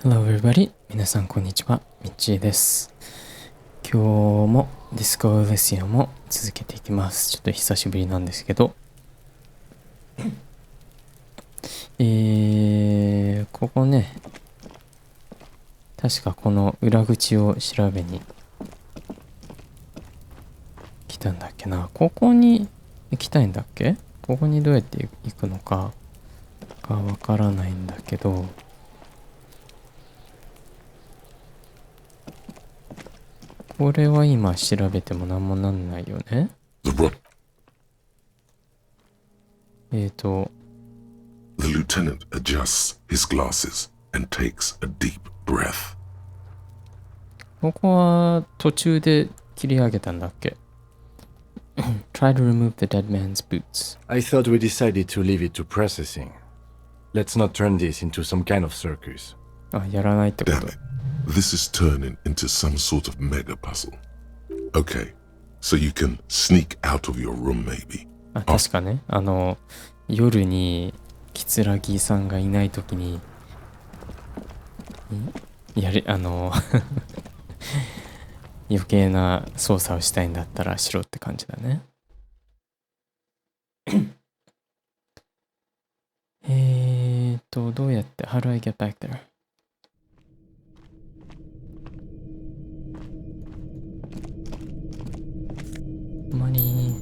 Hello everybody! 皆さんこんにちは。ミッチーです。今日もディスコエリシアムを続けていきます。ちょっと久しぶりなんですけど、ここね、確かこの裏口を調べに来たんだっけな。ここに行きたいんだっけ？ここにどうやって行くのかがわからないんだけど、これは今調べても何もなんないよね。The lieutenant adjusts his glasses and takes a deep breath. ここは途中で切り上げたんだっけ？ Try to remove the dead man's boots. I thought we decided to leave it to processing. Let's not turn this into some kind of circus. あ、やらないってこ Damn と。 it. This is turning into some sort of mega puzzle. Okay, so you can sneak out of your room maybe. あ、確かね。夜にキツラギさんがいないときに、余計な操作をしたいんだったらしろって感じだね。どうやって How do I get back there? ほんまに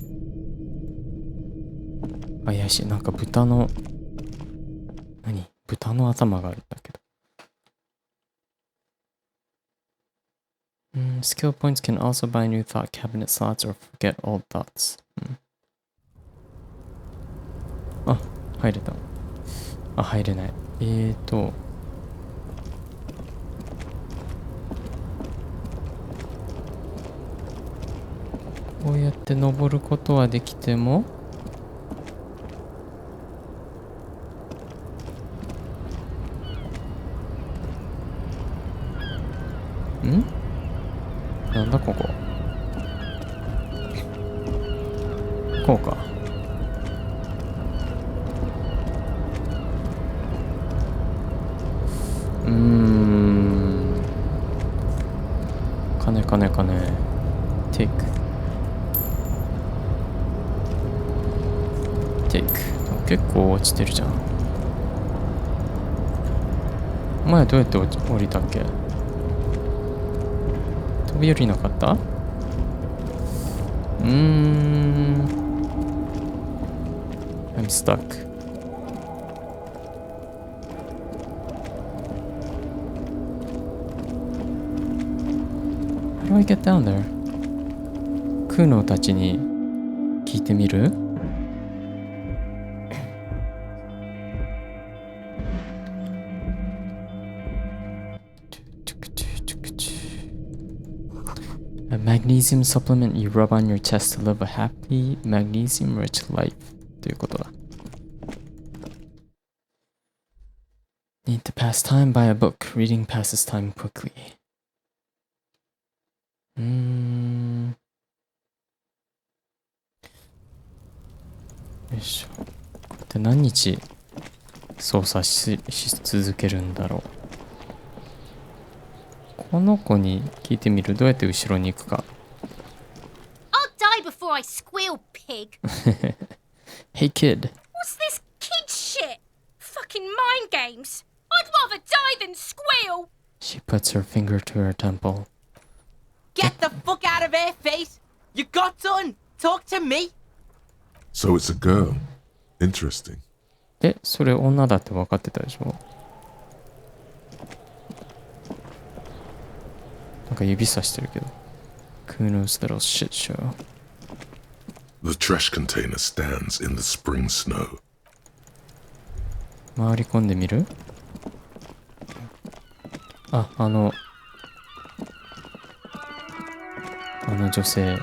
怪しい。なんか豚の頭があるんだけど。Skill points can also buy new thought cabinet slots or forget old thoughts. あ、入れた。あ、入れない。こうやって登ることはできても、なんだここ。こうか。金。テイク。結構落ちてるじゃん。前どうやって降りたっけ？飛び降りなかった？I'm stuck. How do I get down there? クーノーたちに聞いてみる？A magnesium supplement you rub on your chest to live a happy, magnesium-rich life ということだ。Need to pass time by a book. Reading passes time quickly. よいしょ。こうやって何日操作し続けるんだろう。この子に聞いてみる。どうやって後ろに行くか。I'll die before I squeal, pig. Hey kid. What's this kid shit? Fucking mind games. I'd rather die than squeal. She puts her finger to her temple. Get the fuck out of here, face! You got done! Talk to me! So it's a girl. Interesting. それ女だって分かってたでしょ？なんか指さしてるけど。Kuno's little shit show. The trash container stands in the spring snow. 回り込んでみる？あの女性。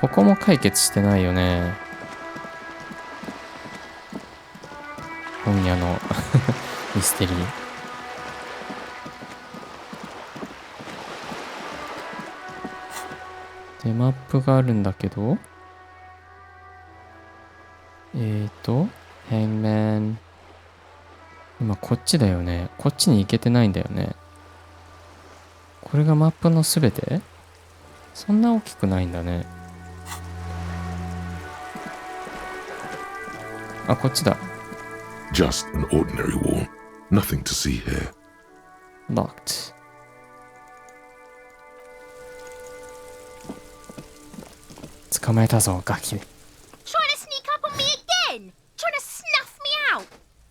ここも解決してないよね。本屋のミステリー。で、マップがあるんだけど、Hangman 今こっちだよね。こっちに行けてないんだよね。これがマップのすべて？そんな大きくないんだね。あ、こっちだ。Just an ordinary wall. Nothing to see here. Locked. 捕まえたぞ、ガキ。Trying to sneak up on me again? Trying to snuff me out?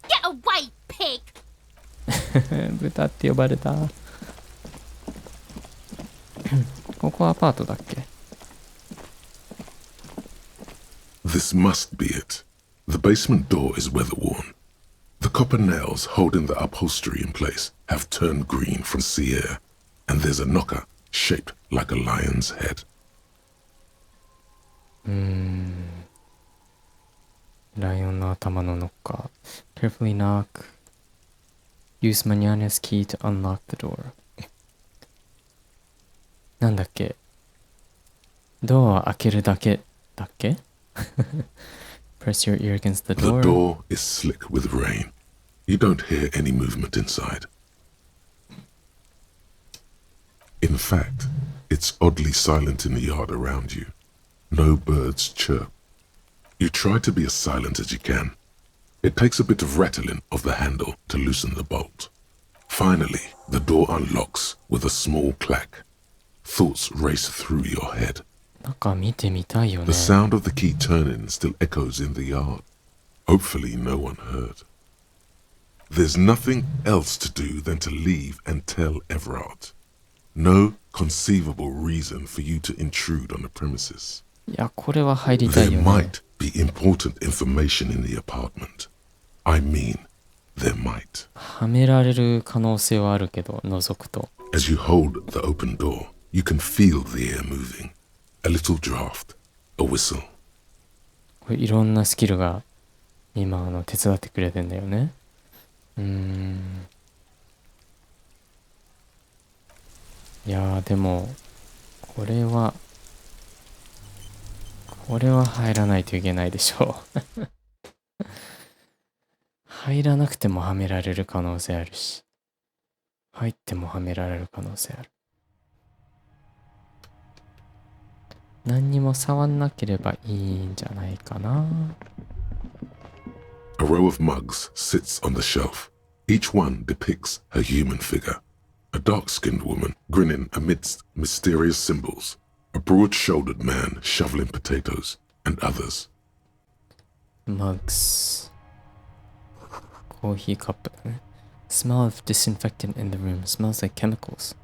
Get away, pig! 豚って呼ばれた。ここアパートだっけ？ This must be it. The basement door is weather-worn. The copper nails holding the upholstery in place have turned green from sea air, and there's a knocker shaped like a lion's head. ライオンの頭のノッカー。Carefully knock. Use Manana's key to unlock the door. なんだっけ？ドアを開けるだけだっけ？ Press your ear against the The door. door is slick with rain. You don't hear any movement inside. In fact, it's oddly silent in the yard around you. No birds chirp. You try to be as silent as you can. It takes a bit of rattling of the handle to loosen the bolt. Finally, the door unlocks with a small clack. Thoughts race through your head. 中見てみたいよね。 The sound of the key turning still echoes in the yard. Hopefully no one heard. There's nothing else to do than to leave and tell Everard. No conceivable reason for you to intrude on the premises. いや、これは入りたい There よね。 might be important information in the apartment. I mean, there might. はめられる可能性はあるけど、覗くと。 As you hold the open door, you can feel the air moving. A little draft, a whistle. これいろんなスキルが今手伝ってくれてんだよね。いやーでもこれは入らないといけないでしょう。入らなくてもはめられる可能性あるし、入ってもはめられる可能性ある。何にも触んなければいいんじゃないかな。A row of mugs sits on the shelf. Each one depicts a human figure. A dark-skinned woman grinning amidst mysterious symbols. A broad-shouldered man shoveling potatoes, and others. Mugs. コーヒーカップだね。Smell of disinfectant in the room. Smells like chemicals.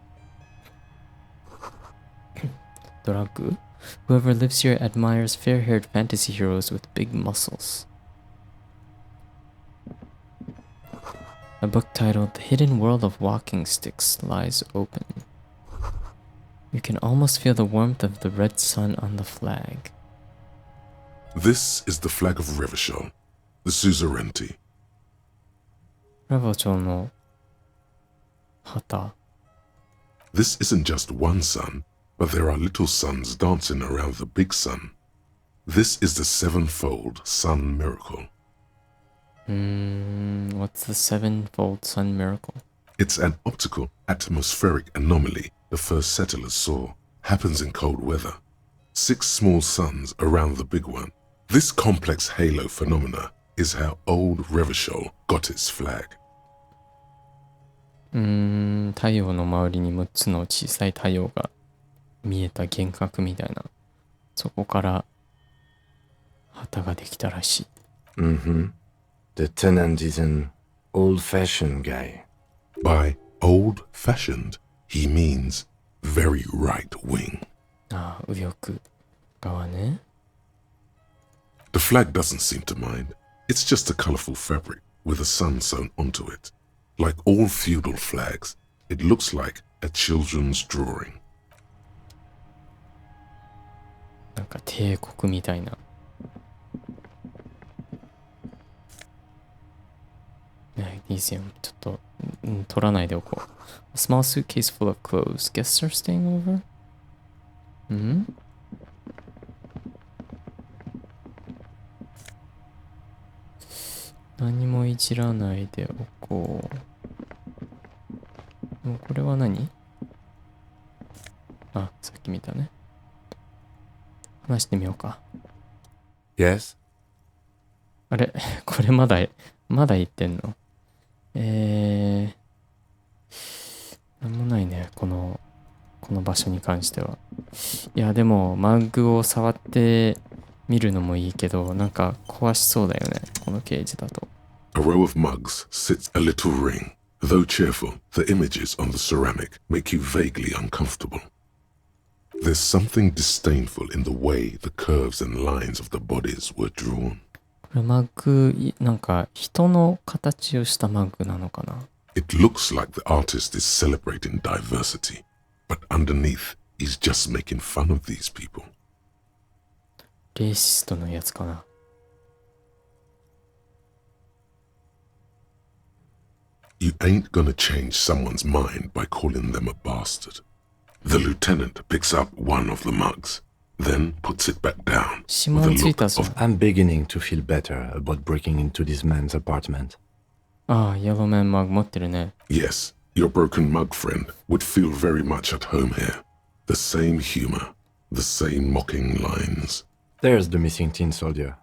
ドラッグ？Whoever lives here admires fair-haired fantasy heroes with big muscles. A book titled The Hidden World of Walking Sticks lies open. You can almost feel the warmth of the red sun on the flag. This is the flag of Revachol, the suzerainty. ラバチョの旗。 This isn't just one sun, but there are little suns dancing around the big sun. This is the sevenfold sun miracle. What's the sevenfold sun miracle? It's an optical atmospheric anomaly the first settlers saw. Happens in cold weather. 6 small suns around the big one. This complex halo phenomena is how old Revachol got its flag. 太陽の周りに6つの小さい太陽が見えた幻覚みたいな。そこから旗ができたらしい。The tenant is an old-fashioned guy. By old-fashioned, he means very right-wing. ああ、右翼側ね。The flag doesn't seem to mind. It's just a colorful fabric with a sun sewn onto it. Like all feudal flags, it looks like a children's drawing. なんか帝国みたいな。ね、Elysium ちょっと、取らないでおこう。A small suitcase full of clothes. Guests are staying over? 何もいじらないでおこう。もうこれは何？あ、さっき見たね。話してみようか。Yes? あれこれまだ言ってんの？なんもないね。この場所に関しては。いや、でも、マッグを触ってみるのもいいけど、なんか壊しそうだよね。このケージだと。A row of mugs sits a little ring. Though cheerful, the images on the ceramic make you vaguely uncomfortable. There's something disdainful in the way the curves and lines of the bodies were drawn. これマッグ、なんか人の形をしたマッグなのかな？ It looks like the artist is celebrating diversity, but underneath, he's just making fun of these people. レーシストのやつかな。You ain't gonna change someone's mind by calling them a bastard. The lieutenant picks up one of the mugs, then puts it back down 指 with a 紋つい look たぞ。 of I'm beginning to feel better about breaking into this man's apartment. ああ、イエローマンマグ持ってるね。 yes, your broken mug friend would feel very much at home here. The same humor, the same mocking lines. There's the missing tin soldier.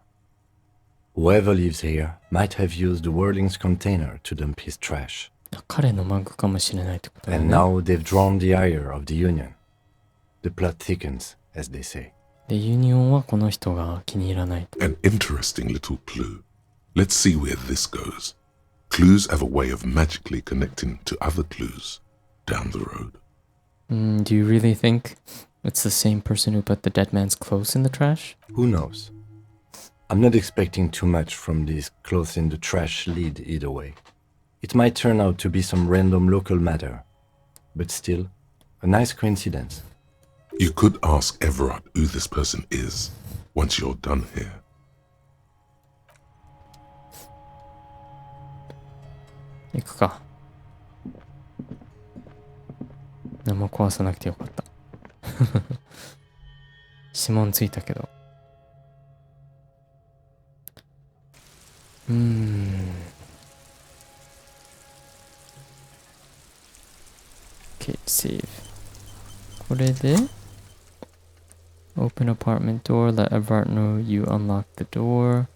Whoever lives here might have used the Whirling's container to dump his trash. 彼のマグかもしれないってことだ And ね。 now they've drawn the ire of the Union. The plot thickens, as they say. で、ユニオンはこの人が気に入らないと。 An interesting little clue. Let's see where this goes. Clues have a way of magically connecting to other clues down the road. Do you really think it's the same person who put the dead man's clothes in the trash? Who knows? I'm not expecting too much from this clothes in the trash lead either way. It might turn out to be some random local matter, but still, a nice coincidence. You could ask Everard who this person is once you're done here. 行くか。何も壊さなくてよかった。指紋ついたけど。Okay, save. これで Open apartment door, let Everard know you unlocked the door.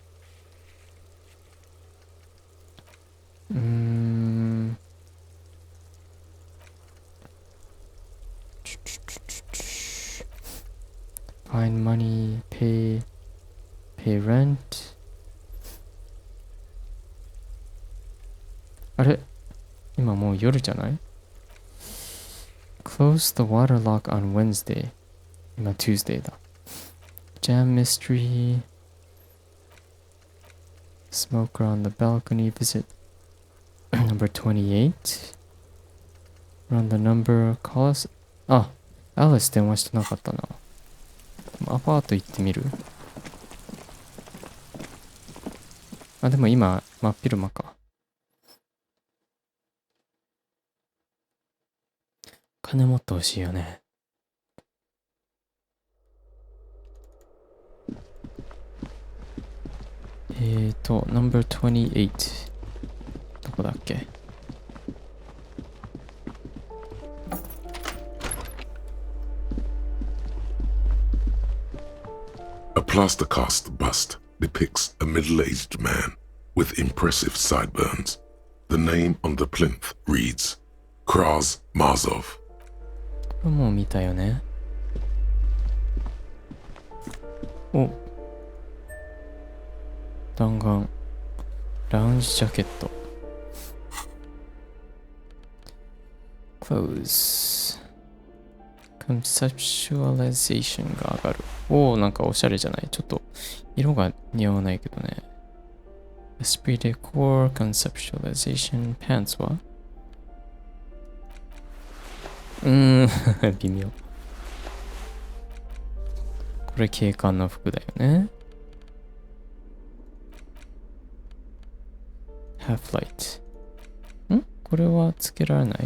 Find money, pay rent. あれ今もう夜じゃない？ Close the water lock on Wednesday. 今 Tuesday だ。Jam mystery. Smoker on the balcony. Visit number 28. Run the number. Call us. あ、アリス電話してなかったな。アパート行ってみる？あ、でも今真っ昼間か。金持ってほしいよね。number 28。どこだっけ？ A plaster cast bust depicts a middle-aged man with impressive sideburns. The name on the plinth reads Kraz Marzov. これもう見たよね。お、弾丸。ラウンジジャケット。Close。Conceptualization が上がる。おー、なんかおしゃれじゃない。ちょっと色が似合わないけどね。Esprit decor, conceptualization, pants は微妙。これ警官の服だよね。Half light。これはつけられない？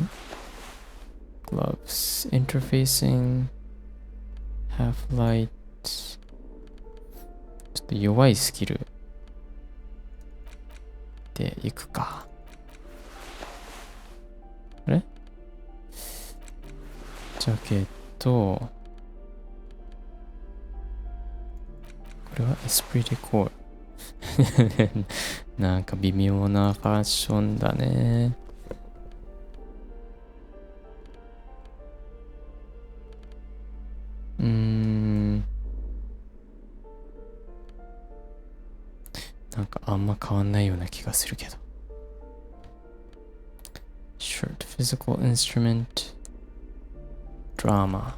Gloves。Interfacing。Half light。ちょっと弱いスキル。ていくか。あれジャケット。これはエスプリデコール。なんか微妙なファッションだね。なんかあんま変わんないような気がするけど。Shirt, physical instrument, drama.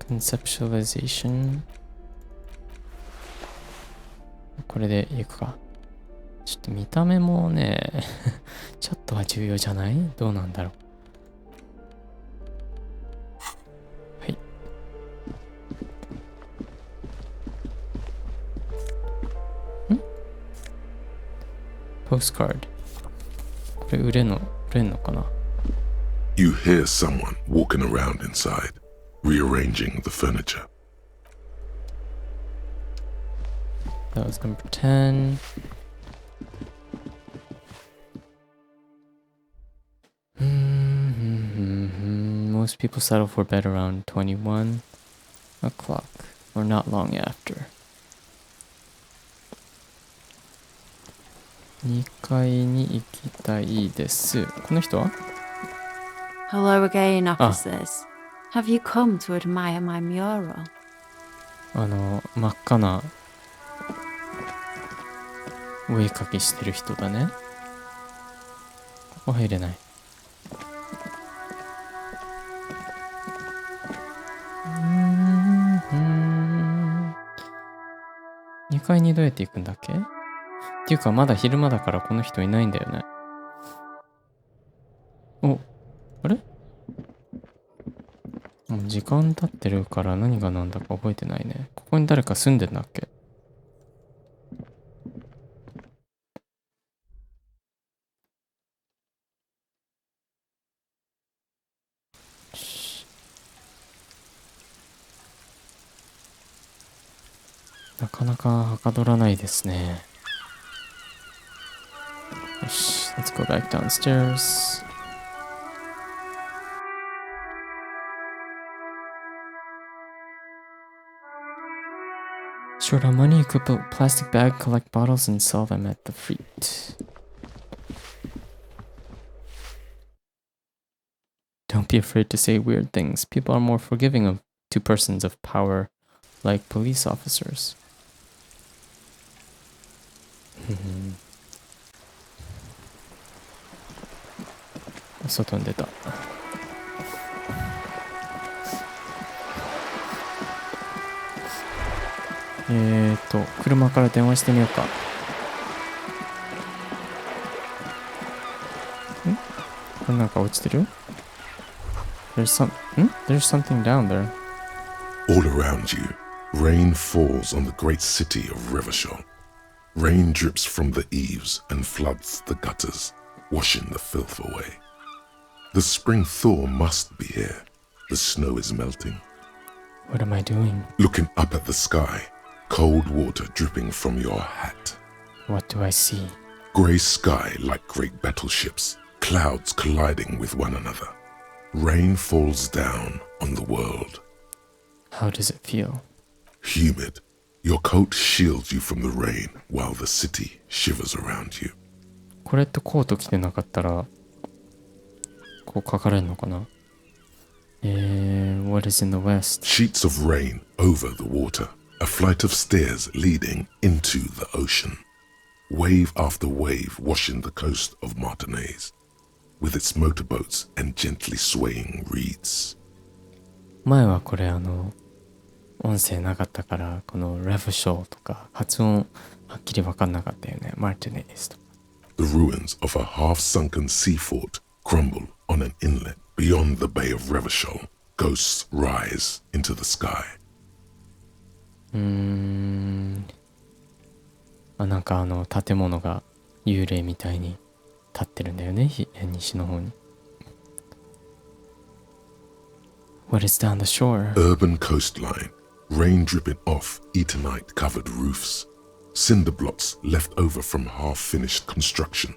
conceptualization これでいくか。ちょっと見た目もねちょっとは重要じゃない？どうなんだろう。はい。ポストカード。これ売れんのかな？ You hear someone walking around inside, rearranging the furniture. That was number 10. Most people settle for bed around 21 o'clock or not long after. 2階に行きたいです。この人は？ Hello again, officers. Have you come to admire my mural? 真っ赤なお絵かきしてる人だね。ここ入れない。2階にどうやって行くんだっけ？っていうかまだ昼間だからこの人いないんだよね。お、あれ？もう時間経ってるから何が何だか覚えてないね。ここに誰か住んでんだっけ？なかなかはかどらないですね。よし、let's go back downstairs. Short on money, equip a plastic bag, collect bottles, and sell them at the fleet. Don't be afraid to say weird things. People are more forgiving to persons of power, like police officers. 外に出た。車から電話してみようか。これなんか落ちてる？ There's something down there. All around you, rain falls on the great city of Revachol. Rain drips from the eaves and floods the gutters, washing the filth away. The spring thaw must be here. The snow is melting. What am I doing? Looking up at the sky, cold water dripping from your hat. What do I see? Grey sky like great battleships, clouds colliding with one another. Rain falls down on the world. How does it feel? Humid. Your coat shields you from the rain while the city shivers around you. これってコート着てなかったらこう書かれるのかな？What is in the west? Sheets of rain over the water. A flight of stairs leading into the ocean. Wave after wave washing the coast of Martinaise, with its motorboats and gently swaying reeds. 前はこれ音声なかったからこのレブショーとか発音はっきり分かんなかったよね。マーティネイズとか。The ruins of a half-sunken sea fort crumble on an inlet beyond the Bay of Revachol. Ghosts rise into the sky. なんか建物が幽霊みたいに立ってるんだよね。西の方に。What is down the shore? Urban coastline, rain dripping off Eternite-covered roofs, cinder blocks left over from half-finished construction,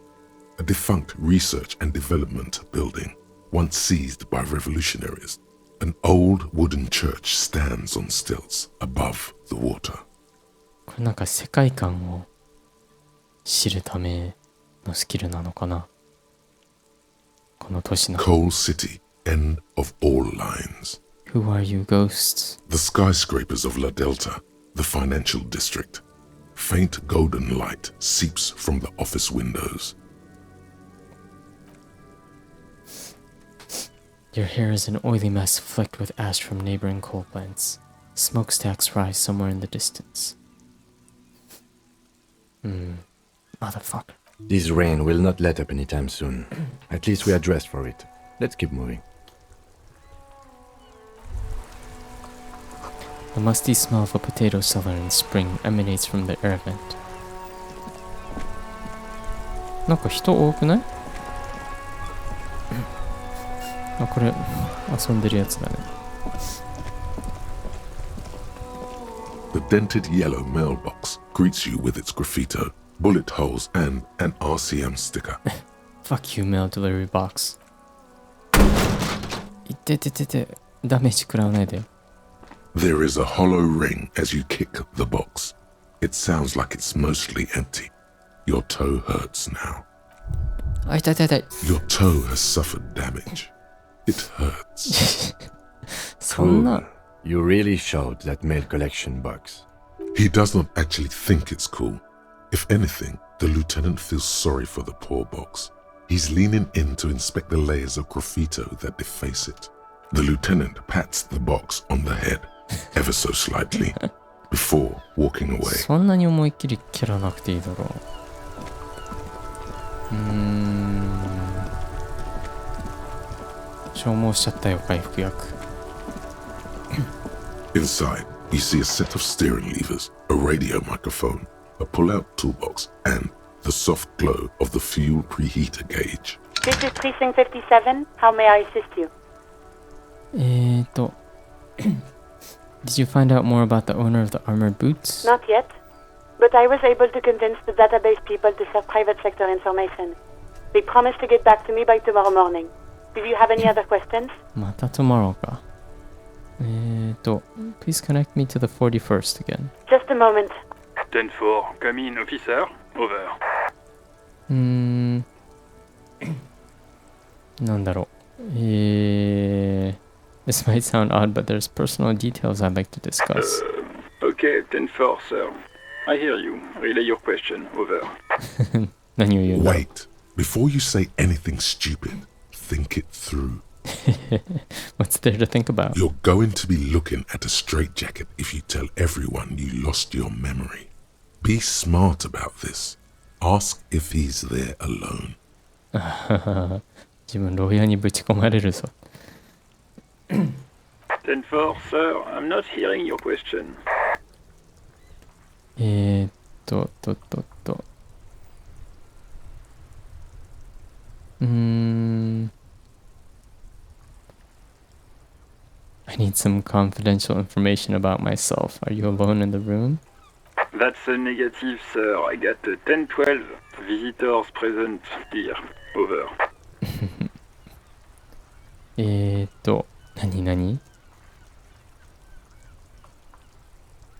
a defunct research and development building, once seized by revolutionaries. An old wooden church stands on stilts above the water. これなんか世界観を知るためのスキルなのかな、この都市の。 Coal City, end of all lines. Who are you, ghosts? The skyscrapers of La Delta, the financial district. Faint golden light seeps from the office windows. Your hair is an oily mess flecked with ash from neighboring coal plants. Smokestacks rise somewhere in the distance. Motherfucker. This rain will not let up anytime soon. At least we are dressed for it. Let's keep moving. The musty smell of a potato cellar in spring emanates from the air vent. なんか人多くない？あ、これ遊んでるやつだね。The dented yellow mailbox greets you with its graffito, bullet holes, and an RCM sticker. Fuck you, mail delivery box. いてててて、ダメージ食らわないでよ。There is a hollow ring as you kick the box. It sounds like it's mostly empty. Your toe hurts now. あ、痛い痛い痛い。Your toe has suffered damage. It hurts. そんな。 You really showed that mail collection box. He does not actually think it's cool. If anything, the lieutenant feels sorry for the poor box. He's leaning in to inspect the layers of graffito that deface it. The lieutenant pats the box on the head, ever so slightly, before walking away. そんなに思いっきり蹴らなくていいだろう。消耗しちゃったよ、回復薬。Inside, you see a set of steering levers, a radio microphone, a pull-out toolbox, and the soft glow of the fuel preheater gauge. This is Precinct 57. How may I assist you? Did you find out more about the owner of the armored boots? Not yet. But I was able to convince the database people to share private sector information. They promised to get back to me by tomorrow morning. Do you have any other questions? また tomorrow か。Please connect me to the 41st again. Just a moment. 10-4, come in, officer. Over. なんだろう。This might sound odd, but there's personal details I'd like to discuss. Okay, 10-4, sir. I hear you. Relay your question. Over. 何を言うんだろう。 Wait. Before you say anything stupid, think it through. What's there to think about? You're going to be looking at a straitjacket if you tell everyone you lost your memory. Be smart about this. Ask if he's there alone. 自分牢屋にぶち込まれるぞ。10-4, sir. I'm not hearing your question. I need some confidential information about myself. Are you alone in the room? That's a negative, sir. I got 10-12 visitors present here. Over. 何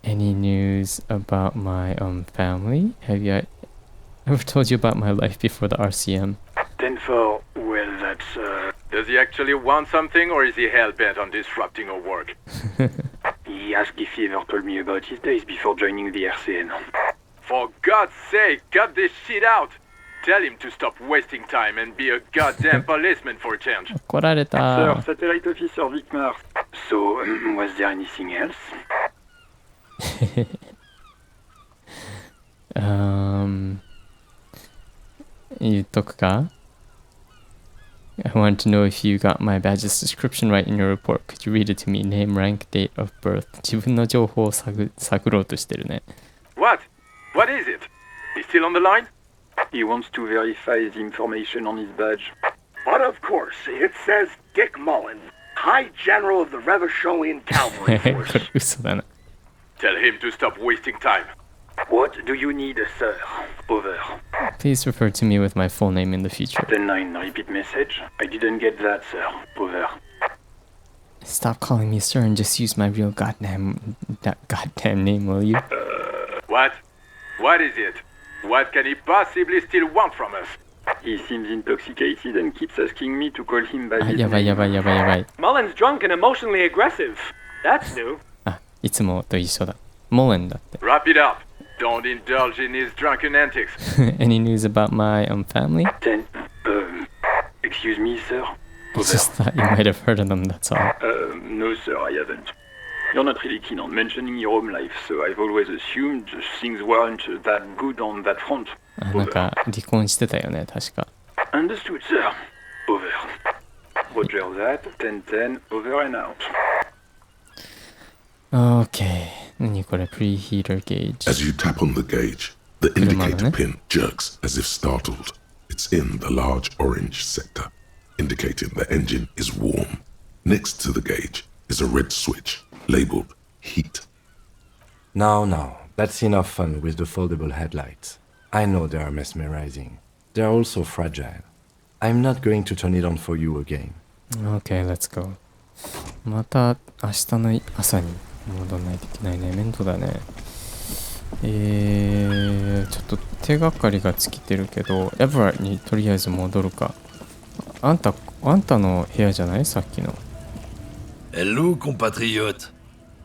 Any news about my family? Have you ever told you about my life before the RCM? 10-4, well, that's, Does he actually want something, or is he hell-bent on disrupting our work? He asked if he ever told me about his days before joining the RCN. For God's sake, cut this shit out! Tell him to stop wasting time and be a goddamn policeman for a change. 怒られた。 Sir, Satellite Officer Vic Mars. So, was there anything else? 言っとくか I want to know if you got my badge's description right in your report. Could you read it to me? Name, rank, date of birth. 自分の情報を探ろうとしてるね。What? What is it? He's still on the line? He wants to verify the information on his badge. But of course, it says Dick Mullen, High General of the Revacholian Cavalry これ Force. 嘘だな。Tell him to stop wasting time. What do you need, sir? Over. Please refer to me with my full name in the future. 10-9, repeat message. I didn't get that, sir. Over. Stop calling me sir and just use my real goddamn name, will you? What? What is it? What can he possibly still want from us? He seems intoxicated and keeps asking me to call him by あ、 his やばい name. やばいやばいやばい。 Mullen's drunk and emotionally aggressive. That's new. あ、いつもと一緒だ。モレンだって。 Wrap it up. Don't indulge in his drunken antics. Any news about my family? 10. Excuse me, sir. I just thought you might have heard of them, that's all. No, sir, I haven't. You're not really keen on mentioning your home life, so I've always assumed things weren't that good on that front. あ、なんか離婚してたよね、確か。Understood, sir. Over. Roger that. 10-10. Over and out. Okay. 何これ、Preheater Gauge. As you tap on the gauge, the indicator pin jerks as if startled. It's in the large orange sector, indicating the engine is warm. Next to the gauge is a red switch labeled heat. Now, that's enough fun with the foldable headlights. I know they are mesmerizing. They are also fragile. I'm not going to turn it on for you again. Okay, let's go. また明日の朝に戻んないといけないね。面倒だね。ちょっと手がかりが尽きてるけど、エブラにとりあえず戻るか。あんたの部屋じゃない？さっきの。Hello, compatriot.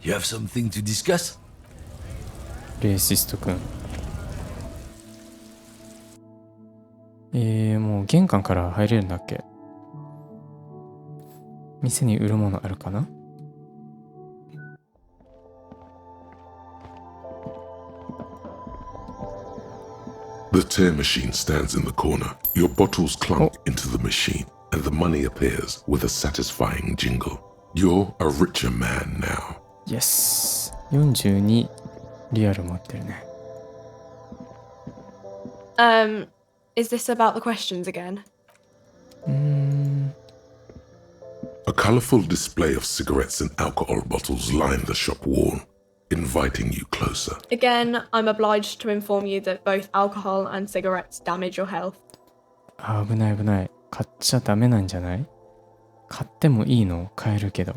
You have something to discuss? レーシストくん。もう玄関から入れるんだっけ？店に売るものあるかな？ The tear machine stands in the corner. Your bottles clunk into the machine, and the money appears with a satisfying jingle. You're a richer man now. Yes. 42リアル持ってるね。Is this about the questions again? A colorful display of cigarettes and alcohol bottles line the shop wall, inviting you closer. Again, I'm obliged to inform you that both alcohol and cigarettes damage your health. あ、危ない危ない。買っちゃダメなんじゃない？買ってもいいの？買えるけど。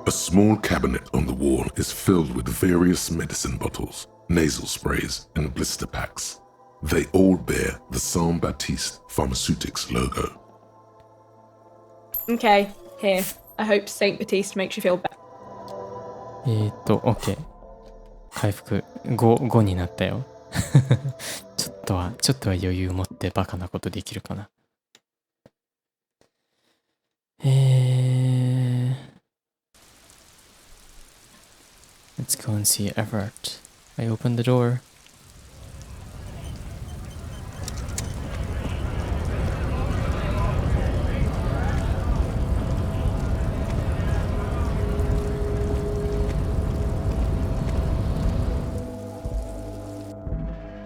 A small cabinet on the wall is filled with various medicine bottles, nasal sprays, and blister packs. They all bear the Saint Baptiste Pharmaceutics logo. Okay, here. I hope Saint Baptiste makes you feel better. OK。回復5になったよ。ちょっとは余裕持ってバカなことできるかな。Let's go and see Everett. I opened the door.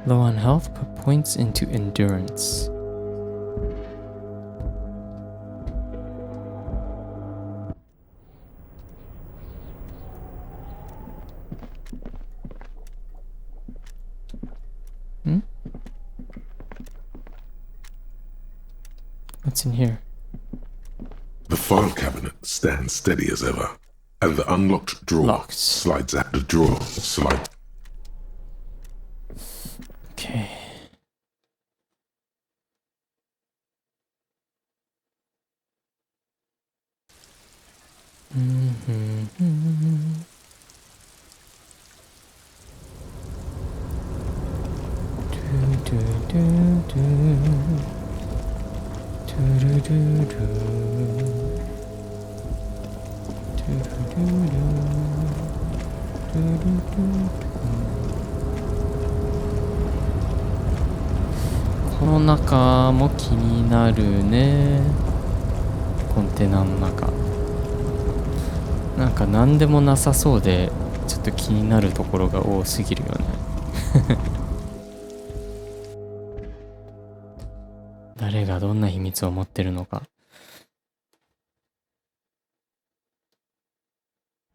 Low on health, put points into endurance. What's in here? The file cabinet stands steady as ever, and the unlocked drawer slides out. The drawer slides. Okay.この中も気になるね。コンテナの中。なんか何でもなさそうでちょっと気になるところが多すぎるよね。誰がどんな秘密を持ってるのか。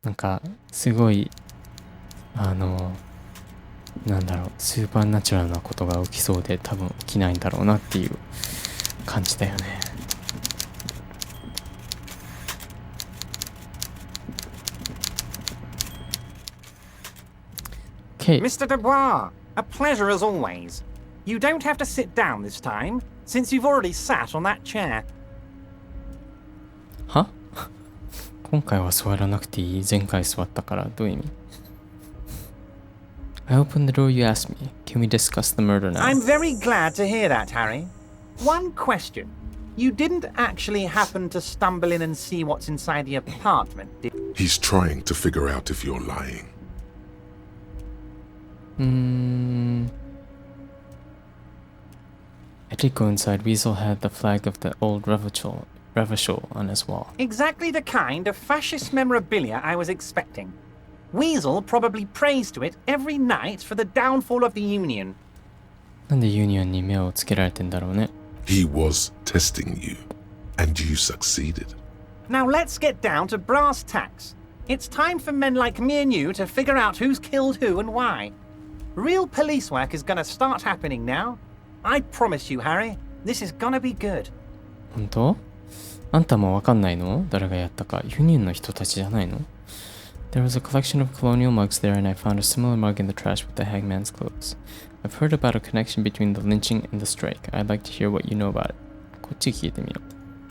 なんかすごいなんだろう、スーパーナチュラルなことが起きそうで多分起きないんだろうなっていう感じだよね。Okay. Mr. Dubois, a pleasure as always. You don't have to sit down this time, since you've already sat on that chair. は今回は座らなくていい。前回座ったから。どういう意味？ I opened the door you asked me. Can we discuss the murder now? I'm very glad to hear that, Harry. One question. You didn't actually happen to stumble in and see what's inside the apartment, did you? He's trying to figure out if you're lying. I did go inside. Weasel had the flag of the old Revachol on his wall. Exactly the kind of fascist memorabilia I was expecting. Weasel probably prays to it every night for the downfall of the Union. なんでユニオンに目をつけられてんだろうね。He was testing you, and you succeeded. Now let's get down to brass tacks. It's time for men like me and you to figure out who's killed who and why. Real police work is gonna start happening now. I promise you, Harry, this is gonna be good. 本当？あんたもわかんないの？誰がやったか。ユニオンの人たちじゃないの？ There was a collection of colonial mugs there and I found a similar mug in the trash with the hangman's clothes. I've heard about a connection between the lynching and the strike. I'd like to hear what you know about it. こっち聞いてみよ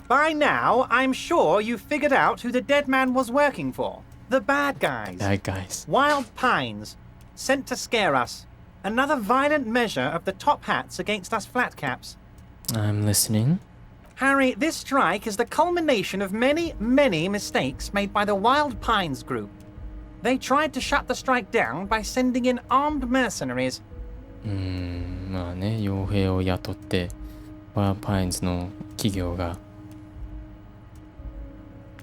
う。By now, I'm sure you've figured out who the dead man was working for. The bad guys. Bad guys. Wild Pines. Sent to scare us. Another violent measure of the top hats against us flatcaps. I'm listening. Harry, this strike is the culmination of many, many mistakes made by the Wild Pines group. They tried to shut the strike down by sending in armed mercenaries. まあね、傭兵を雇って、ワーパインズの企業が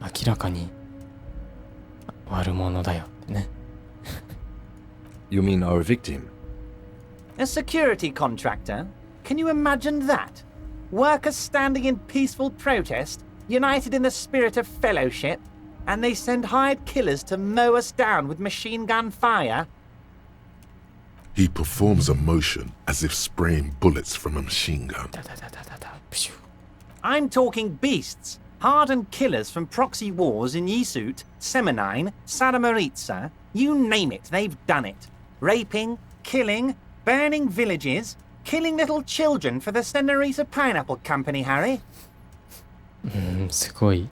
明らかに悪者だよってね。You mean our victim? A security contractor? Can you imagine that? Workers standing in peaceful protest, united in the spirit of fellowship, and they send hired killers to mow us down with machine gun fire? He performs a motion as if spraying bullets from a machine gun. I'm talking beasts, hardened killers from proxy wars in Yisut, Semenine, Saramoritsa, you name it, they've done it. Raping, killing, burning villages, killing little children for the Senorita Pineapple Company, Harry. すごい。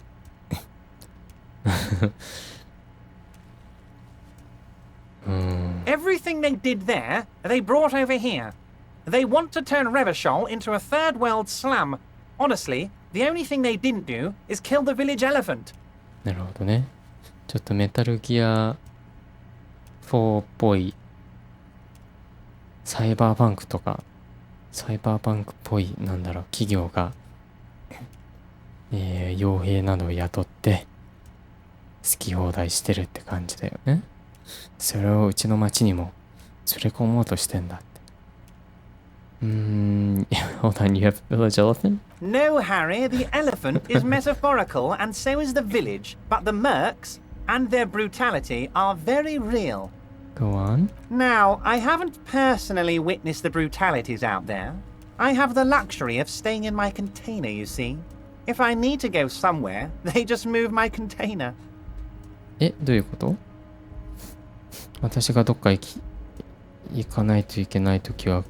Everything they did there, they brought over here. They want to turn Revachol into a third world slum. Honestly, the only thing they didn't do is kill the village elephant. なるほどね。ちょっとメタルギア4っぽいサイバーパンクとかサイバーパンクっぽいなんだろう企業が、傭兵などを雇って好き放題してるって感じだよね。それをうちの町にも連れ込もうとしてんだって。Hold on, you have a village elephant? No, Harry, the elephant is metaphorical and so is the village, but the mercs and their brutality are very real. Go on. Now, I haven't personally witnessed the brutalities out there. I have the luxury of staying in my container, you see. If I need to go somewhere, they just move my container. どういうこと？私がどっか行かないといけないときは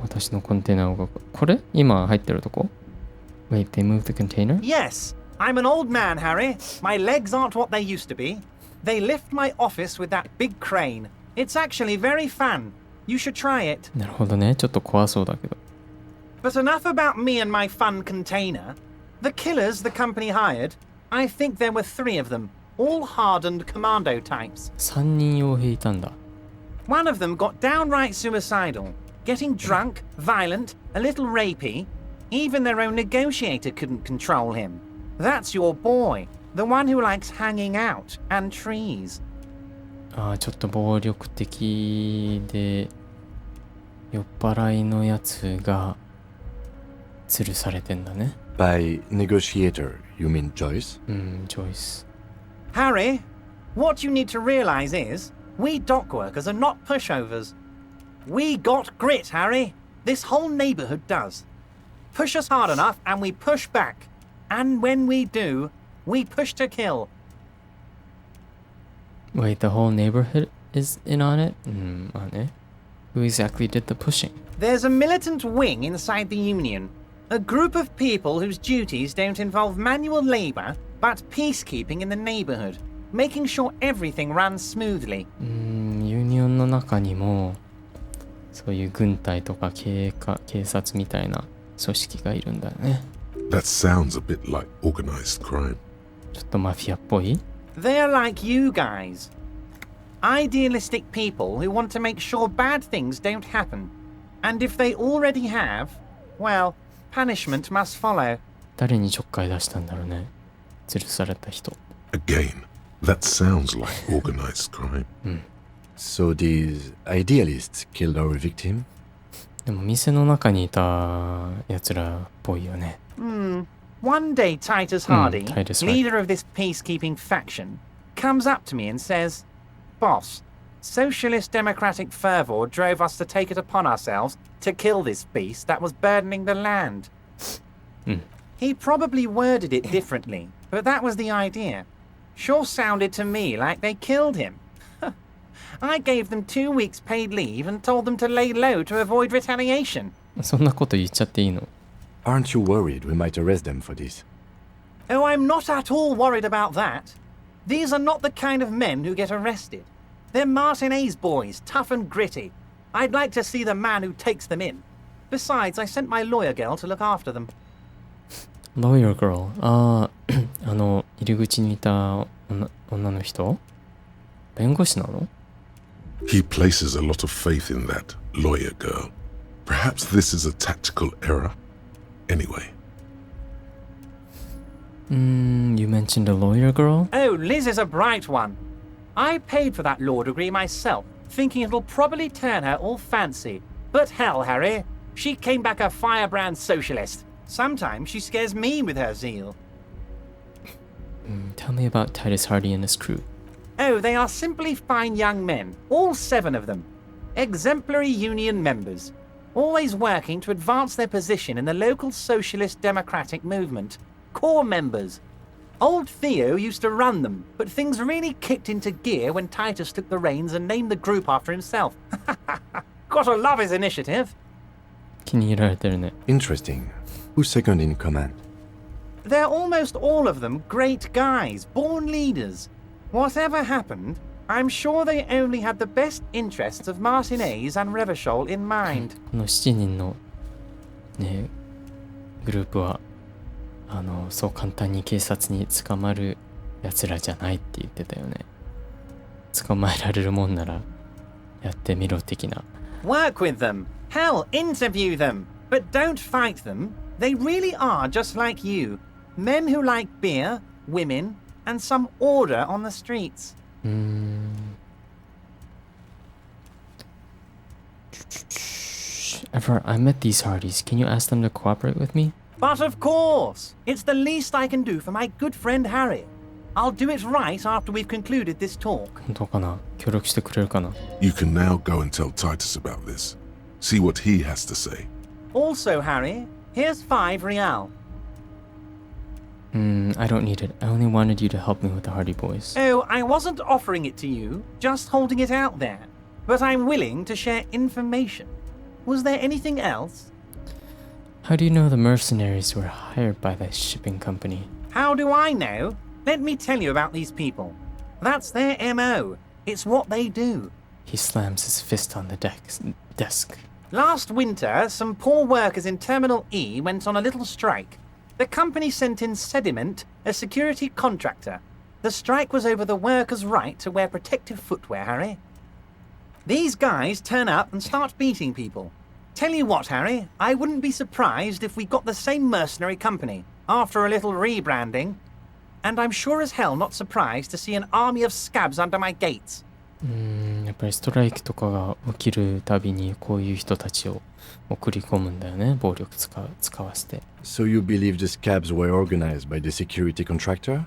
私のコンテナを動く。これ？今入ってるとこ？ Wait, they moved the container? Yes, I'm an old man, Harry. My legs aren't what they used to be. They lift my office with that big crane. It's actually very fun. You should try it. なるほどね。ちょっと怖そうだけど。But enough about me and my fun container. The killers the company hired, I think there were 3 of them, all hardened commando types. 3人傭兵いたんだ。One of them got downright suicidal, getting drunk, violent, a little rapey. Even their own negotiator couldn't control him. That's your boy, the one who likes hanging out and trees. ちょっと暴力的で酔っ払いのやつが吊るされてんだね。By negotiator, you mean Joyce? Joyce. Harry, What you need to realize is, we dock workers are not pushovers. We got grit, Harry. This whole neighborhood does. Push us hard enough and we push back. And when we do, we push to kill. Wait, the whole neighborhood is in on it? Who exactly did the pushing? There's a militant wing inside the union. A group of people whose duties don't involve manual labor, but peacekeeping in the neighborhood, making sure everything runs smoothly. ユニオンの中にもそういう軍隊とか警察みたいな組織がいるんだよね。That sounds a bit like organized crime. ちょっとマフィアっぽい？ They're like you guys. Idealistic people who want to make sure bad things don't happen. And if they already have, well, punishment must follow. 誰にちょっかい出したんだろうね。吊るされた人。Again, that sounds like organized crime. So these idealists killed our victim? でも店の中にいた奴らっぽいよね。One day Titus Hardy, Titus, right. leader of this peacekeeping faction, comes up to me and says, Boss, socialist democratic fervor drove us to take it upon ourselves to kill this beast that was burdening the land. He probably worded it differently, but that was the idea. Sure sounded to me like they killed him. I gave them 2 weeks paid leave and told them to lay low to avoid retaliation. そんなこと言っちゃっていいの？ Aren't you worried we might arrest them for this? Oh, I'm not at all worried about that. These are not the kind of men who get arrested. They're Martinez boys, tough and gritty. I'd like to see the man who takes them in. Besides, I sent my lawyer girl to look after them. Lawyer girl? 入り口にいた女の人？弁護士なの？ He places a lot of faith in that lawyer girl. Perhaps this is a tactical error. Anyway. You mentioned a lawyer girl? Oh, Liz is a bright one. I paid for that law degree myself, thinking it'll probably turn her all fancy. But hell, Harry, she came back a firebrand socialist. Sometimes she scares me with her zeal. Tell me about Titus Hardy and his crew. Oh, they are simply fine young men, all 7 of them. Exemplary union members, always working to advance their position in the local socialist democratic movement. Core members. Old Theo used to run them, but things really kicked into gear when Titus took the reins and named the group after himself. Gotta love his initiative. 気に入られてるね。 Interesting. Who's second in command? They're almost all of them great guys, born leaders. Whatever happened, I'm sure they only had the best interests of Martinez and Revachol in mind. この7人のねグループはそう簡単に警察に捕まる奴らじゃないって言ってたよね。捕まえられるもんならやってみろ的な。Work with them. Hell, interview them. But don't fight them. They really are just like you. Men who like beer, women, and some order on the streets. Ever, I met these Hardys. Can you ask them to cooperate with me? But of course, it's the least I can do for my good friend Harry. I'll do it right after we've concluded this talk. 本当かな？協力してくれるかな？ You can now go and tell Titus about this. See what he has to say. Also, Harry, here's 5 real. I don't need it. I only wanted you to help me with the Hardy Boys. Oh, I wasn't offering it to you, just holding it out there. But I'm willing to share information. Was there anything else? How do you know the mercenaries were hired by the shipping company? How do I know? Let me tell you about these people. That's their MO. It's what they do. He slams his fist on the desk. Last winter, some poor workers in Terminal E went on a little strike. The company sent in Sediment, a security contractor. The strike was over the workers' right to wear protective footwear, Harry. These guys turn up and start beating people. Tell you what, Harry, I wouldn't be surprised if we got the same mercenary company, after a little rebranding. And I'm sure as hell not surprised to see an army of scabs under my gates. やっぱりストライキとかが起きるたびにこういう人たちを送り込むんだよね。暴力使わせて。So you believe the scabs were organized by the security contractor?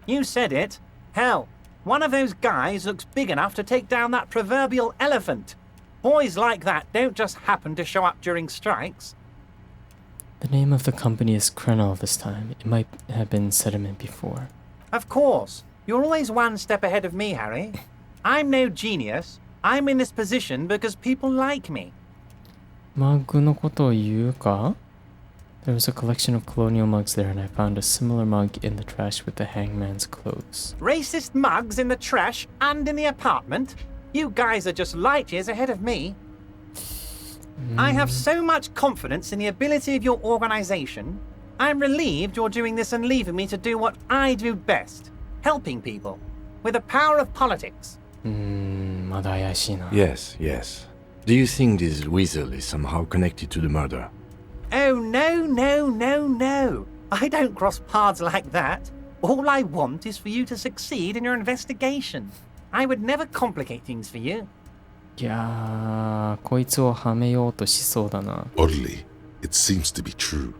You said it. Hell, One of those guys looks big enough to take down that proverbial elephant. Boys like that don't just happen to show up during strikes. The name of the company is Krenel this time. It might have been Sediment before. Of course. You're always one step ahead of me, Harry. I'm no genius. I'm in this position because people like me. マグのことを言うか? There was a collection of colonial mugs there and I found a similar mug in the trash with the hangman's clothes. Racist mugs in the trash and in the apartment? You guys are just light years ahead of me. I have so much confidence in the ability of your organization. I'm relieved you're doing this and leaving me to do what I do best. Helping people. With the power of politics. まだ怪しいな。 Yes, yes. Do you think this weasel is somehow connected to the murder? Oh, no, no, no, no. I don't cross paths like that. All I want is for you to succeed in your investigation. I would never complicate things for you. いやー、こいつをはめようとしそうだな。 Oddly, it seems to be true.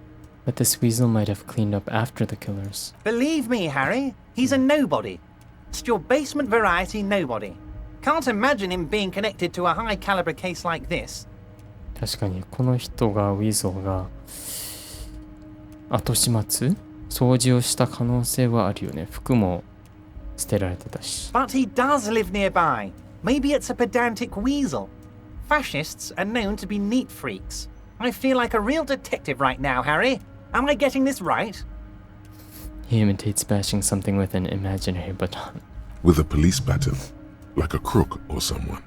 But this weasel might have cleaned up after the killers. Believe me, Harry, he's a nobody. Just your basement variety nobody. Can't imagine him being connected to a high caliber case like this. 確かにこの人がウィゾーが後始末掃除をした可能性はあるよね。服も捨てられてたし。 But he does live nearby. Maybe it's a pedantic weasel. Fascists are known to be neat freaks. I feel like a real detective right now, Harry. Am I getting this right? He imitates bashing something with an imaginary baton. With a police baton, like a crook or someone.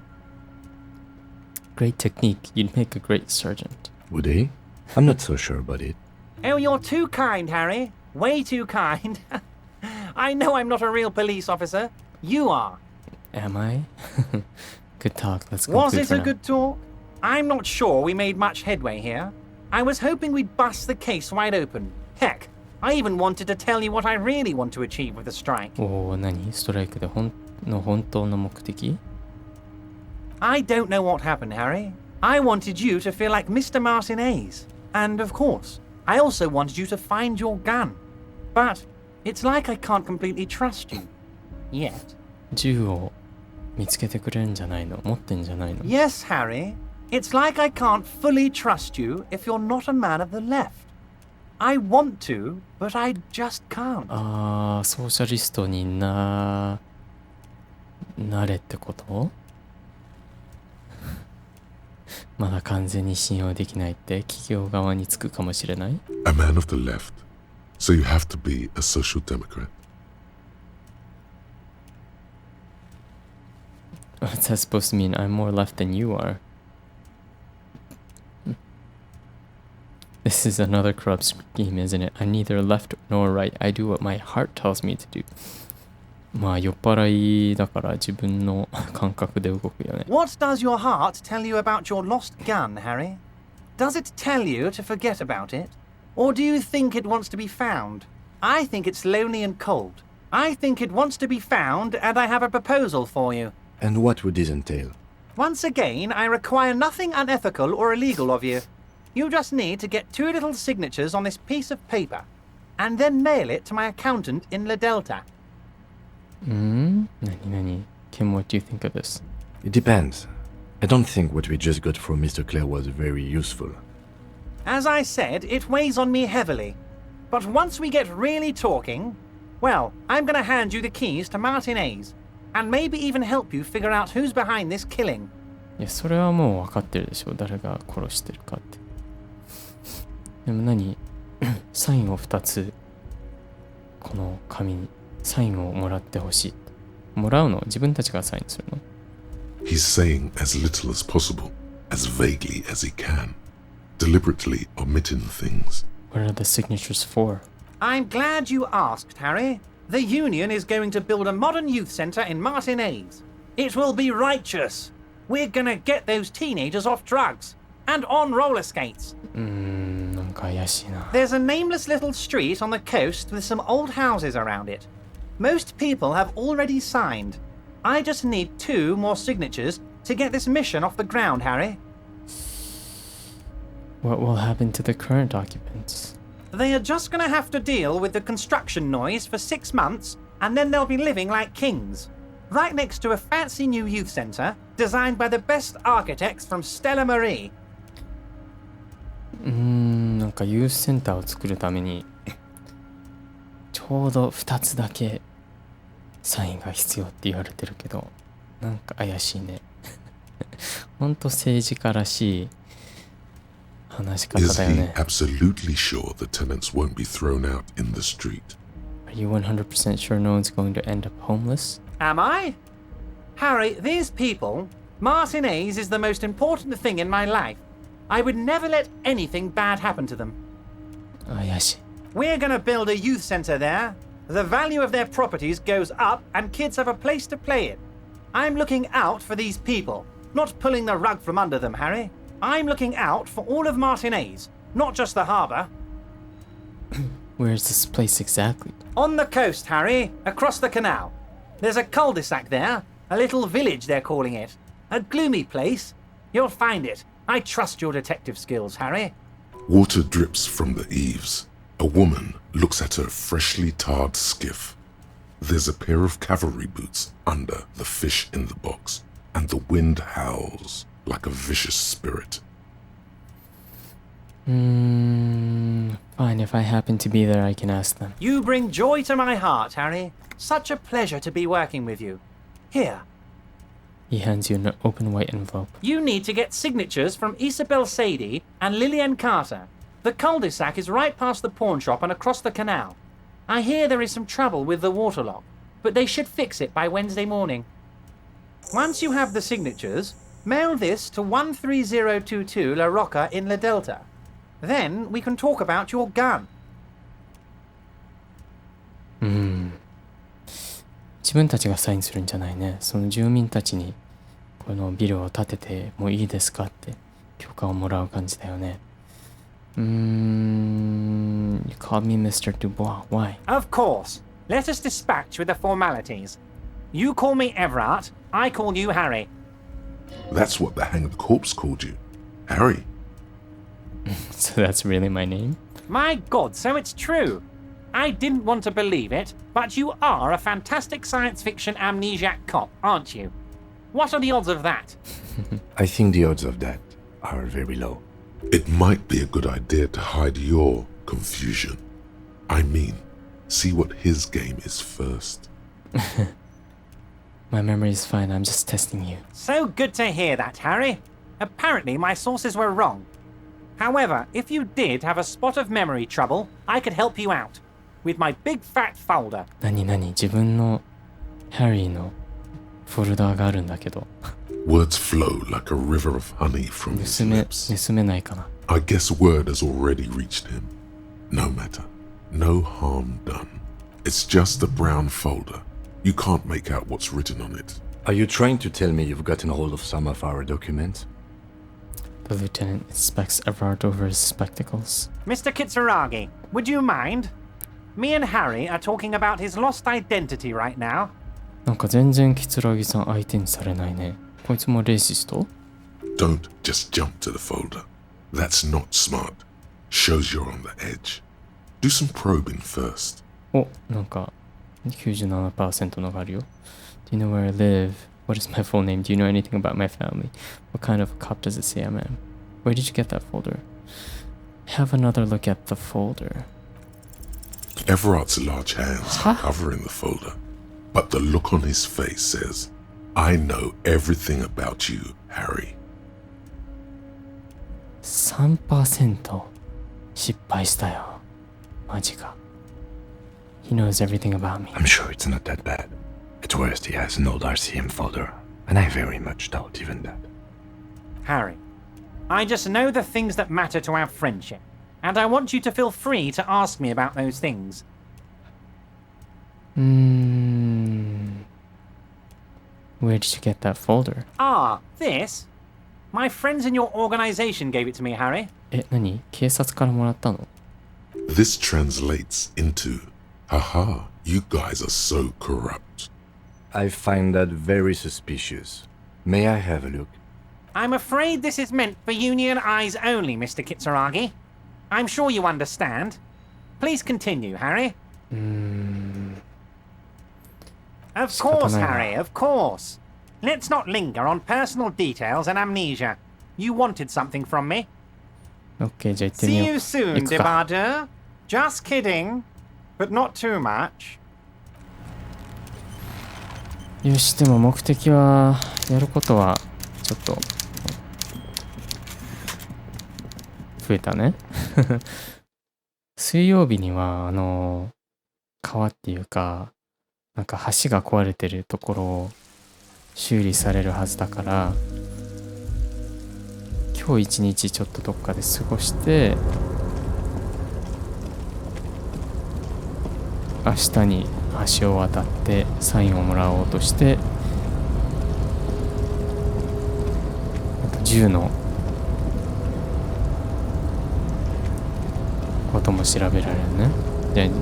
Great technique. You'd make a great sergeant. Would he? I'm not so sure about it. Oh, you're too kind, Harry. Way too kind. I know I'm not a real police officer. You are. Am I? Good talk. Let's go. Was it a good talk? I'm not sure we made much headway here. I was hoping we'd bust the case wide open. Heck, I even wanted to tell you what I really want to achieve with the strike. おー、何？ストライクで本当の目的? I don't know what happened, Harry. I wanted you to feel like Mr. Martinez. And of course, I also wanted you to find your gun. But it's like I can't completely trust you. Yet. 銃を見つけてくれるんじゃないの？持ってんじゃないの？ Yes, Harry. It's like I can't fully trust you if you're not a man of the left. I want to, but I just can't. あー、ソーシャリストになれってこと？まだ完全に信用できないって企業側につくかもしれない？ A man of the left. So you have to be a social democrat. What's that supposed to mean? I'm more left than you are. This is another corrupt scheme, isn't it? I'm neither left nor right. I do what my heart tells me to do. まあ酔っ払いだから自分の感覚で動くよね。 What does your heart tell you about your lost gun, Harry? Does it tell you to forget about it? Or do you think it wants to be found? I think it's lonely and cold. I think it wants to be found, and I have a proposal for you. And what would this entail? Once again, I require nothing unethical or illegal of you. You just need to get 2 little signatures on this piece of paper, and then mail it to my accountant in La Delta. Nani? Kim, what do you think of this? It depends. I don't think what we just got from Mr. Clare was very useful. As I said, it weighs on me heavily. But once we get really talking, well, I'm going to hand you the keys to Martinez, and maybe even help you figure out who's behind this killing. いや、それはもう分かってるでしょ。誰が殺してるかって。でも何？サインを2つ、この紙にサインをもらってほしい。もらうの？自分たちがサインするの？ He's saying as little as possible, as vaguely as he can, deliberately omitting things. What are the signatures for? I'm glad you asked, Harry. The Union is going to build a modern youth centre in Martinez. It will be righteous. We're gonna get those teenagers off drugs and on roller skates. なんか怪しいな。 There's a nameless little street on the coast with some old houses around it. Most people have already signed. I just need 2 more signatures to get this mission off the ground, Harry. What will happen to the current occupants? They are just gonna have to deal with the construction noise for 6 months, and then they'll be living like kings. right next to a fancy new youth centre designed by the best architects from Stella Marie. なんかユースセンターを作るためにちょうど2つだけサインが必要って言われてるけど、なんか怪しいね。ほんと政治家らしい話し方 Is だよ he ね。 absolutely sure the tenants won't be thrown out in the street? Are you 100% sure no one's going to end up homeless? Am I? Harry, these people, Martinez is the most important thing in my life. I would never let anything bad happen to them. 怪しい。We're gonna build a youth centre there. The value of their properties goes up and kids have a place to play in. I'm looking out for these people, not pulling the rug from under them, Harry. I'm looking out for all of Martinez, not just the harbour. Where's this place exactly? On the coast, Harry, across the canal. There's a cul-de-sac there, a little village they're calling it. A gloomy place. You'll find it. I trust your detective skills, Harry. Water drips from the eaves. A woman looks at her freshly tarred skiff. There's a pair of cavalry boots under the fish in the box, and the wind howls like a vicious spirit. Fine, if I happen to be there, I can ask them. You bring joy to my heart, Harry. Such a pleasure to be working with you. Here. He hands you an open white envelope. You need to get signatures from Isabel Sadie and Lillian Carter. The cul-de-sac is right past the pawn shop and across the canal. I hear there is some trouble with the waterlock, but they should fix it by Wednesday morning. Once you have the signatures, mail this to 13022 La Rocca in La Delta. Then we can talk about your gun. 自分たちがサインするんじゃないね。その住民たちにこのビルを建ててもいいですかって許可をもらう感じだよね。You called me Mr. Dubois. Why? Of course. Let us dispatch with the formalities. You call me Everard, I call you Harry. That's what the hanged corpse called you. Harry. So that's really my name? My God, so it's true. I didn't want to believe it, but you are a fantastic science fiction amnesiac cop, aren't you? What are the odds of that? I think the odds of that are very low. It might be a good idea to hide your confusion. I mean, see what his game is first. My memory is fine, I'm just testing you. So good to hear that, Harry. Apparently my sources were wrong. However, if you did have a spot of memory trouble, I could help you out. With my big fat folder. 何自分のハリーのフォルダーがあるんだけど。Words flow like a river of honey from his lips. 盗めないかな。I guess word has already reached him. No matter. No harm done. It's just a brown folder. You can't make out what's written on it. Are you trying to tell me you've gotten hold of some of our documents? The lieutenant inspects Everard over his spectacles. Mr. Kitsuragi, would you mind? Me and Harry are talking about his lost identity right now. なんか全然キツラギさん相手にされないね。こいつもレイシスト？ Don't just jump to the folder. That's not smart. Shows you're on the edge. Do some probing first. お、なんか 97% のがあるよ。Do you know where I live? What is my full name? Do you know anything about my family? What kind of a cop does it say I am? Where did you get that folder? Have another look at the folder. Everard's large hands are covering the folder, but the look on his face says, I know everything about you, Harry. 3% 失敗したよ。マジか。He knows everything about me. I'm sure it's not that bad. At worst, he has an old RCM folder, and I very much doubt even that. Harry, I just know the things that matter to our friendship, and I want you to feel free to ask me about those things. Where did you get that folder? Ah, this? My friends in your organization gave it to me, Harry. 何？警察からもらったの？ This translates into, haha, you guys are so corrupt. I find that very suspicious. May I have a look? I'm afraid this is meant for union eyes only, Mr. Kitsuragi. I'm sure you understand. Please continue, Harry. Of course, Harry, of course. Let's not linger on personal details and amnesia. You wanted something from me. OK じゃあ行ってみよう。 See you soon, 行くか。 Debardeur. Just kidding, but not too much. よし、でも目的はやることはちょっと増えたね。水曜日には川っていうかなんか橋が壊れてるところを修理されるはずだから、今日一日ちょっとどっかで過ごして明日に橋を渡ってサインをもらおうとして、あと銃のことも調べられるね。で、ブ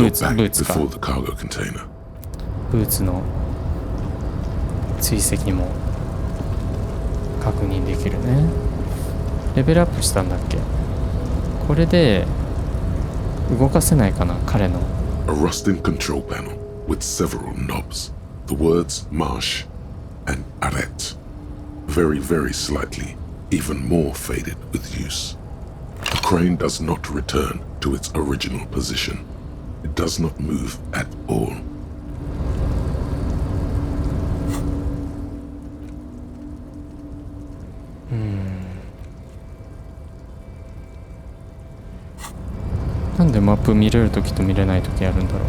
ーツか。ブーツの追跡も確認できるね。レベルアップしたんだっけ？これで動かせないかな、彼の。A rusting control panel with several knobs. The words marche and arrête. Very, very slightly, even more faded with use. The crane does not return to its original position. It does not move at all. Hmm. なんでマップ見れるときと見れないときあるんだろう。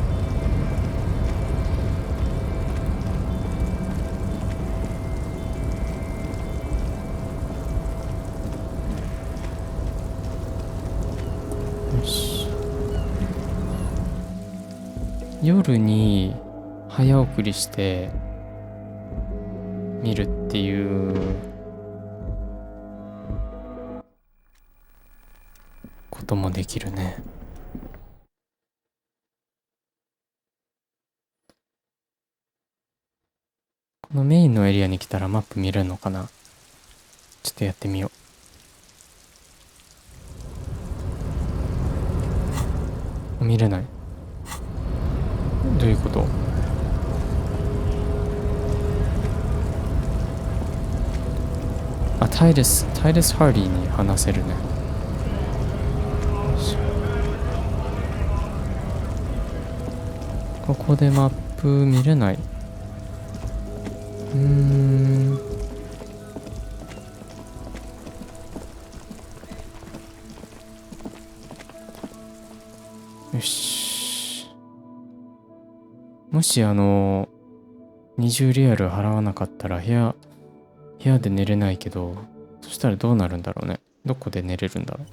よし。夜に早送りして見るっていうこともできるね。このメインのエリアに来たらマップ見れるのかな。ちょっとやってみよう。見れない。どういうこと？あ、タイレス・ハーディに話せるね。ここでマップ見れない。よし。もし20リアル払わなかったら部屋で寝れないけど、そしたらどうなるんだろうね。どこで寝れるんだろう。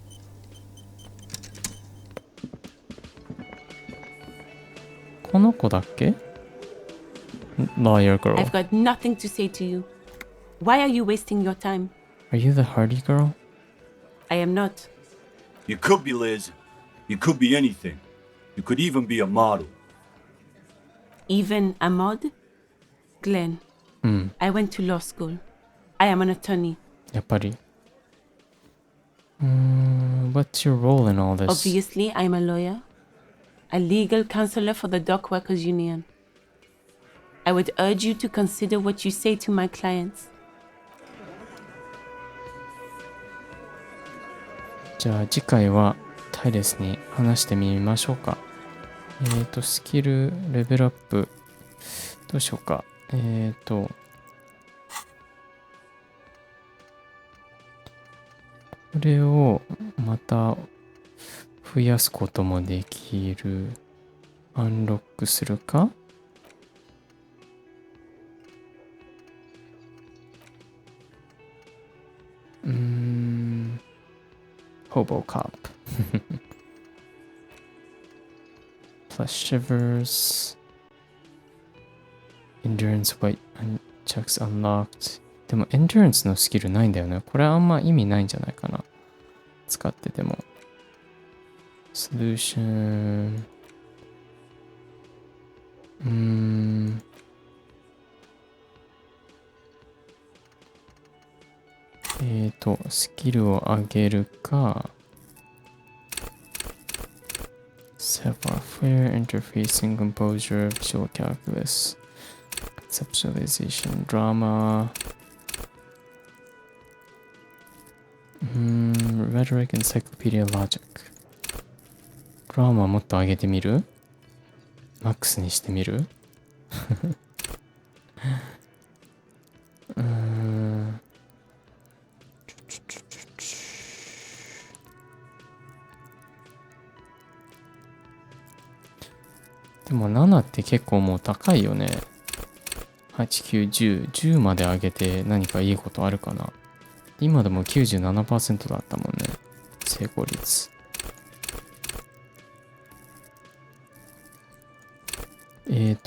この子だっけ？ Lawyer girl. I've got nothing to say to you. Why are you wasting your time? Are you the Hardy girl? I am not. You could be Liz. You could be anything. You could even be a model. Even a mod? Glenn, I went to law school. I am an attorney. やっぱり。What's your role in all this? Obviously, I'm a lawyer. A legal counselor for the Dock Workers Union. I would urge you to consider what you say to my clients. じゃあ次回はタイレスに話してみましょうか。スキルレベルアップどうしようか。これをまた増やすこともできる。アンロックするか。Hobo Cop. Plus shivers. Endurance white checks unlocked. でも Endurance のスキルないんだよね。これあんま意味ないんじゃないかな。使ってても。Solution。スキルを上げるか。Savoir faire interfacing composure visual calculus conceptualization, drama, rhetoric, encyclopedia, logic. ドラマもっと上げてみる？マックスにしてみる？でも7って結構もう高いよね。8、9、10。10まで上げて何かいいことあるかな。今でも 97% だったもんね。成功率。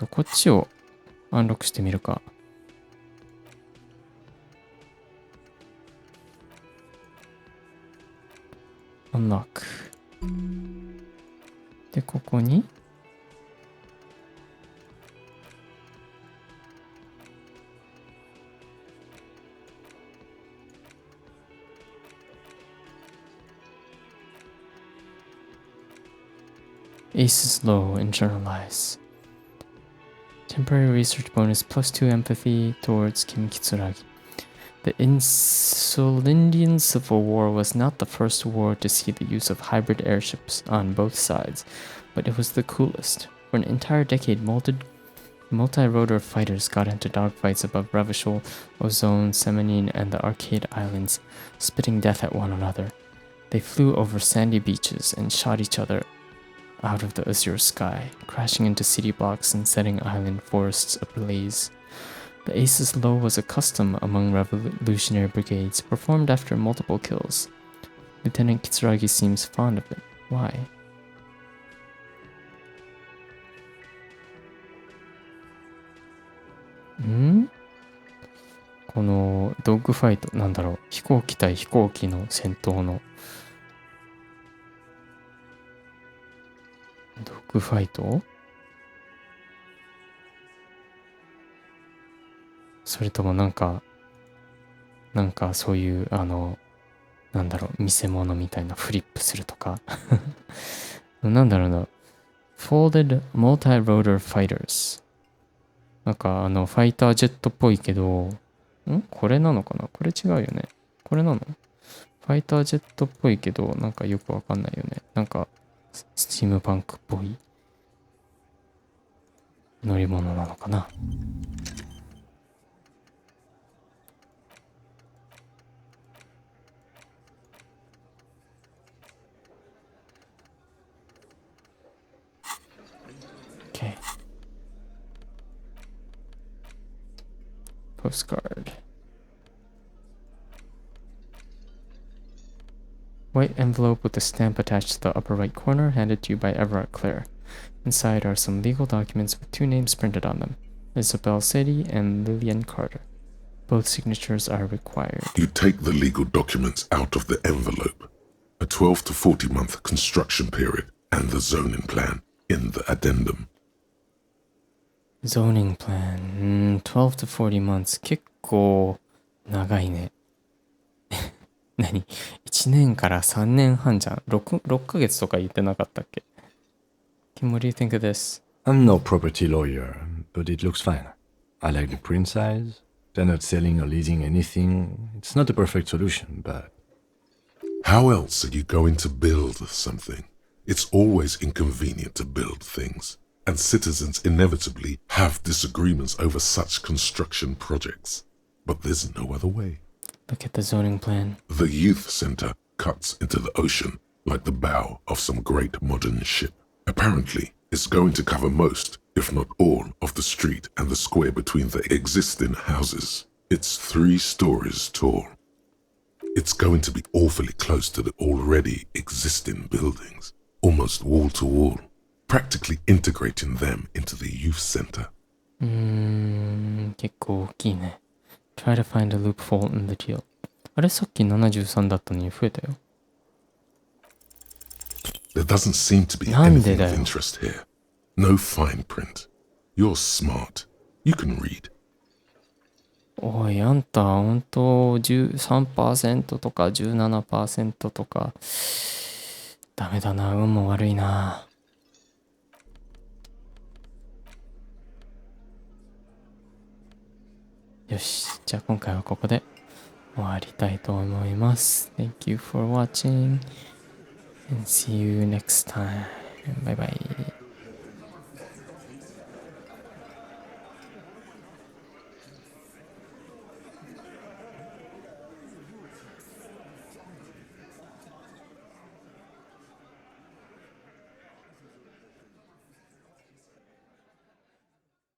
こっちをアンロックしてみるか。アンロック。で、ここにAces low, internalize. Temporary research bonus +2 empathy towards Kim Kitsuragi. The Insulindian Civil War was not the first war to see the use of hybrid airships on both sides, but it was the coolest. For an entire decade, multi-rotor fighters got into dogfights above Revachol, Ozone, Semenine, and the Arcade Islands, spitting death at one another. They flew over sandy beaches and shot each other out of the azure sky, crashing into city blocks and setting island forests ablaze. The Aces Low was a custom among revolutionary brigades, performed after multiple kills. Lieutenant Kitsuragi seems fond of it. Why? Hmm? このドッグファイト、なんだろう、飛行機対飛行機の戦闘のドッグファイト？それともなんかそういうなんだろう、見せ物みたいなフリップするとかなんだろうな、Folded Multi-Rotor Fighters、 なんかファイタージェットっぽいけど、これなのかな、これ違うよね、これなの？ファイタージェットっぽいけどなんかよくわかんないよね、なんかスチームパンクっぽい乗り物なのかな。Okay. Postcard. White envelope with a stamp attached to the upper right corner, handed to you by Everett Clare. Inside are some legal documents with 2 names printed on them, Isabel Sadie and Lillian Carter. Both signatures are required. You take the legal documents out of the envelope. A 12 to 40 month construction period and the zoning plan in the addendum. Zoning plan, 12 to 40 months. 結構長いね。何 ?1 年から3年半じゃん。6ヶ月とか言ってなかったっけ？ Kim, what do you think of this? I'm no property lawyer, but it looks fine. I like the print size. They're not selling or leasing anything. It's not a perfect solution, but... How else are you going to build something? It's always inconvenient to build things, and citizens inevitably have disagreements over such construction projects. But there's no other way. Look at the zoning plan. The youth center cuts into the ocean like the bow of some great modern ship. Apparently, it's going to cover most, if not all, of the street and the square between the existing houses. It's 3 stories tall. It's going to be awfully close to the already existing buildings, almost wall to wall, practically integrating them into the youth center. 結構大きいね。Try to find a loophole in the deal. あれさっき73だったのに増えたよ。There doesn't seem to be anything of interest here. No fine print. You're smart. You can read. おい、あんた、ほんと 13% とか 17% とか。ダメだな、運も悪いな。よし、じゃあ今回はここで終わりたいと思います。Thank you for watching and see you next time. Bye bye.